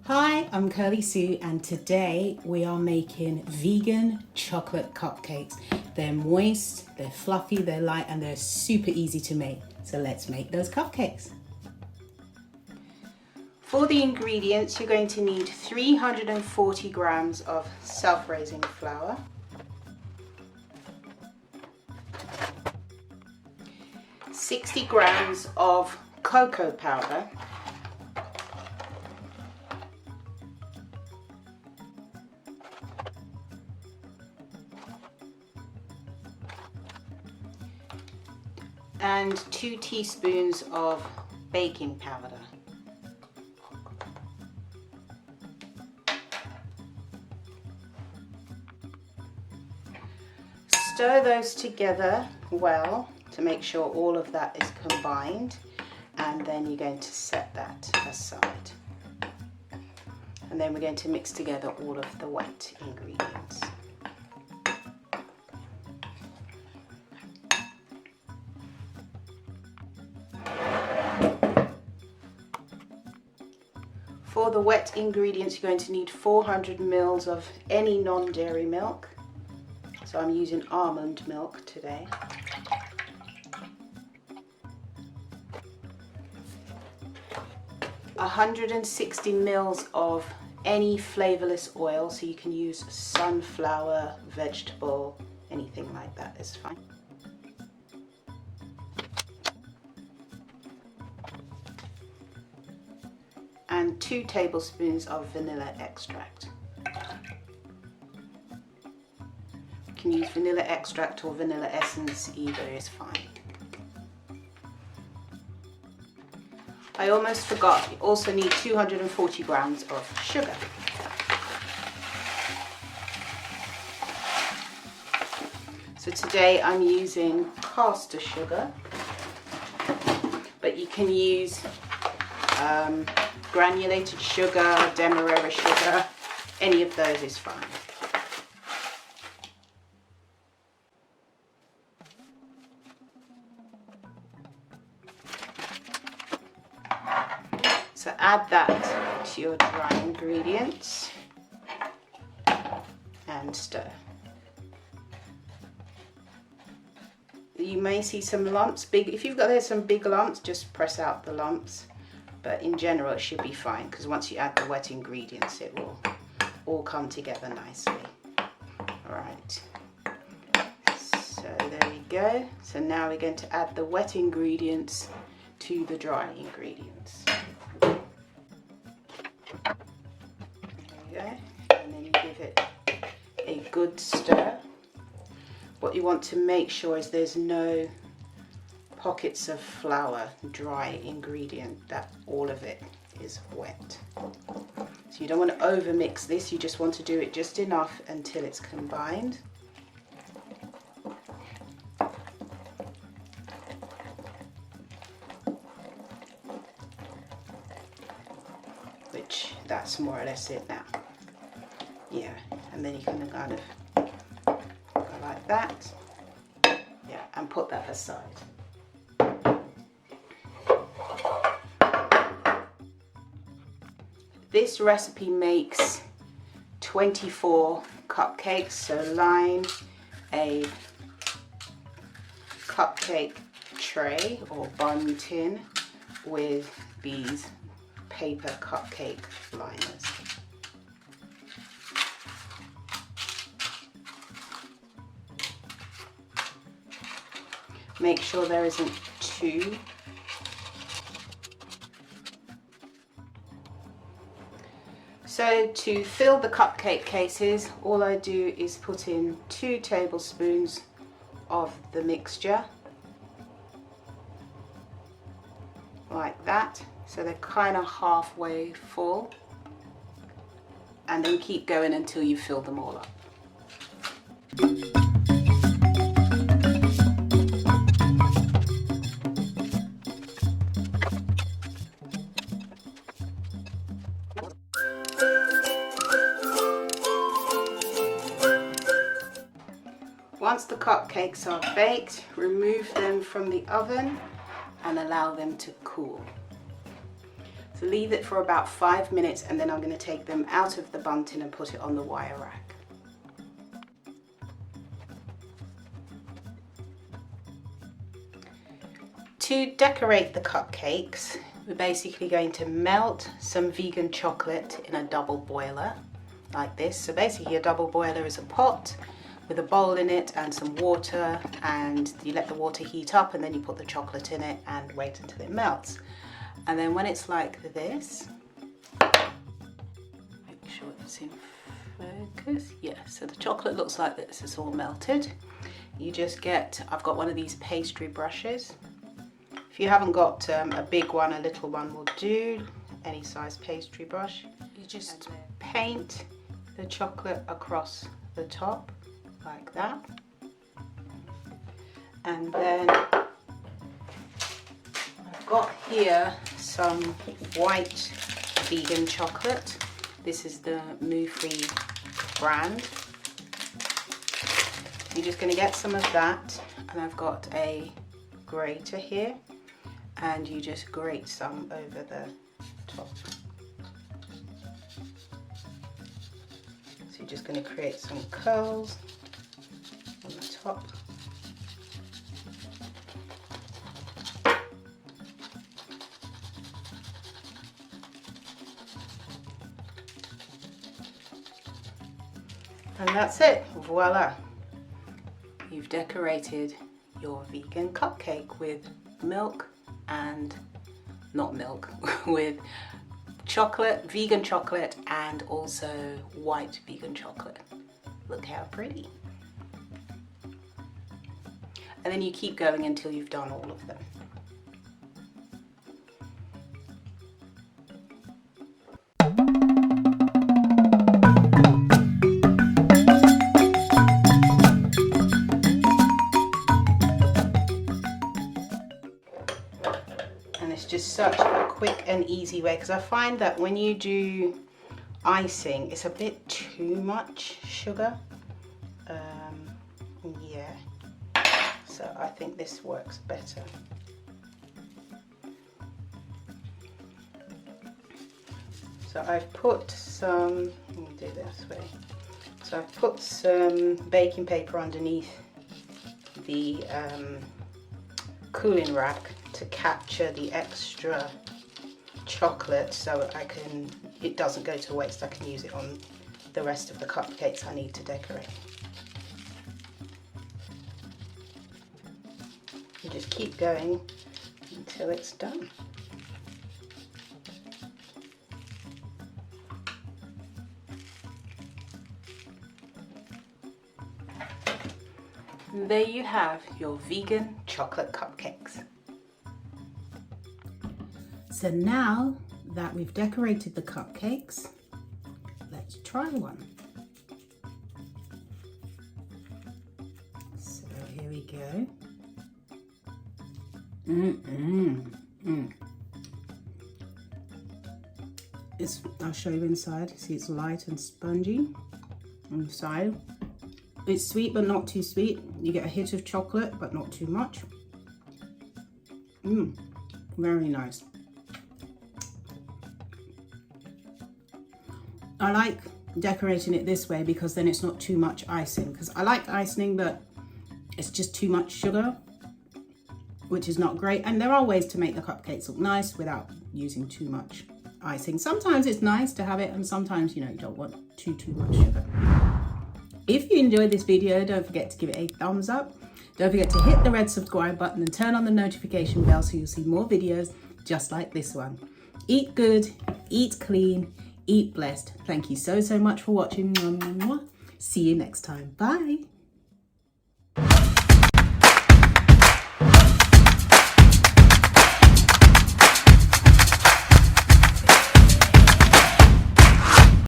Hi, I'm Kirly-sue and today we are making vegan chocolate cupcakes. They're moist, they're fluffy, they're light and they're super easy to make. So let's make those cupcakes. For the ingredients, you're going to need 340 grams of self-raising flour, 60 grams of cocoa powder, and 2 teaspoons of baking powder. Stir those together well to make sure all of that is combined, and then you're going to set that aside. And then we're going to mix together all of the wet ingredients. For the wet ingredients, you're going to need 400 ml of any non-dairy milk. So I'm using almond milk today. A 160 ml of any flavorless oil, so you can use sunflower, vegetable, anything like that is fine. And 2 tablespoons of vanilla extract. You can use vanilla extract or vanilla essence, either is fine. I almost forgot, you also need 240 grams of sugar. So today I'm using caster sugar, but you can use granulated sugar, demerara sugar, any of those is fine. So add that to your dry ingredients and stir. You may see some lumps, if you've got some big lumps, just press out the lumps. But in general it should be fine, because once you add the wet ingredients it will all come together nicely. Alright, so there we go. So now we're going to add the wet ingredients to the dry ingredients. There we go, and then you give it a good stir. What you want to make sure is there's no pockets of flour, dry ingredient, that all of it is wet. So you don't want to over mix this, you just want to do it just enough until it's combined. Which, that's more or less it now. Yeah, and then you can kind of go like that. Yeah, and put that aside. This recipe makes 24 cupcakes, so line a cupcake tray or bun tin with these paper cupcake liners. Make sure there isn't too. So to fill the cupcake cases, all I do is put in 2 tablespoons of the mixture, like that, so they're kind of halfway full, and then keep going until you fill them all up. Once the cupcakes are baked, remove them from the oven and allow them to cool. So leave it for about 5 minutes and then I'm going to take them out of the bunting and put it on the wire rack. To decorate the cupcakes, we're basically going to melt some vegan chocolate in a double boiler like this. So basically a double boiler is a pot with a bowl in it and some water, and you let the water heat up and then you put the chocolate in it and wait until it melts. And then when it's like this, make sure it's in focus. Yeah, so the chocolate looks like this, it's all melted. You just get, I've got one of these pastry brushes. If you haven't got a big one, a little one will do, any size pastry brush. You just paint the chocolate across the top like that. And then I've got here some white vegan chocolate. This is the Moo-free brand. You're just going to get some of that, and I've got a grater here, and you just grate some over the top. So you're just going to create some curls on the top. And that's it, voila! You've decorated your vegan cupcake with milk and, not milk, with chocolate, vegan chocolate, and also white vegan chocolate. Look how pretty. And then you keep going until you've done all of them. Just such a quick and easy way, because I find that when you do icing it's a bit too much sugar. Yeah, so I think this works better. So I've put some, let me do this way. So I've put some baking paper underneath the cooling rack to capture the extra chocolate, so it doesn't go to waste. I can use it on the rest of the cupcakes I need to decorate. You just keep going until it's done. And there you have your vegan chocolate cupcakes. So now that we've decorated the cupcakes, let's try one. So here we go. I'll show you inside. See, it's light and spongy inside. It's sweet but not too sweet. You get a hit of chocolate but not too much. Very nice. I like decorating it this way because then it's not too much icing, because I like icing but it's just too much sugar, which is not great. And there are ways to make the cupcakes look nice without using too much icing. Sometimes it's nice to have it, and sometimes, you know, you don't want too much sugar. If you enjoyed this video, don't forget to give it a thumbs up. Don't forget to hit the red subscribe button and turn on the notification bell so you'll see more videos just like this one. Eat good, eat clean, eat blessed. Thank you so much for watching. See you next time. Bye.